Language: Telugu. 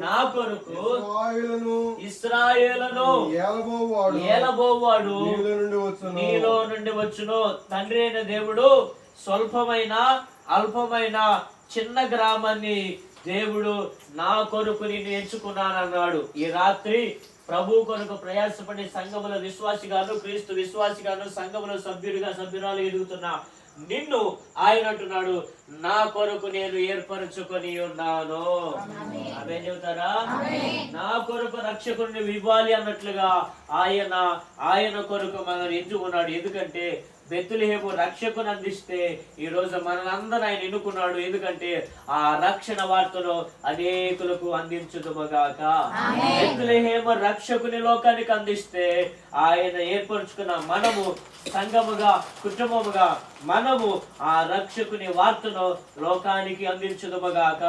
నా కొరకు ఇశ్రాయేలును ఏలబోవాడు నీలో నుండి వచ్చును. తండ్రి అయిన దేవుడు స్వల్పమైన అల్పమైన చిన్న గ్రామాన్ని దేవుడు నా కొరకు నేను ఎంచుకున్నానన్నాడు. ఈ రాత్రి ప్రభు కొరకు ప్రయాసపడి సంఘముల విశ్వాసిగాను క్రీస్తు విశ్వాసిగాను సంఘముల సభ్యురాలు ఎదుగుతున్నా నిన్ను ఆయన అంటున్నాడు, నా కొరకు నేను ఏర్పరచుకొని ఉన్నాను. అదే చెబుతారా? నా కొరకు రక్షకుడిని ఇవ్వాలి అన్నట్లుగా ఆయన కొరకు మనం ఎంచుకున్నాడు. ఎందుకంటే బెత్లెహేము రక్షకుని అందిస్తే ఈ రోజు మనందరూ ఆయన ఎన్నుకున్నాడు. ఎందుకంటే ఆ రక్షణ వార్తను అనేకులకు అందించుదుముగాక. బెత్లెహేము రక్షకుని లోకానికి అందిస్తే ఆయన ఏర్పరచుకున్న మనము సంఘముగా కుటుంబముగా మనము ఆ రక్షకుని వార్తను లోకానికి అందించుదుముగాక.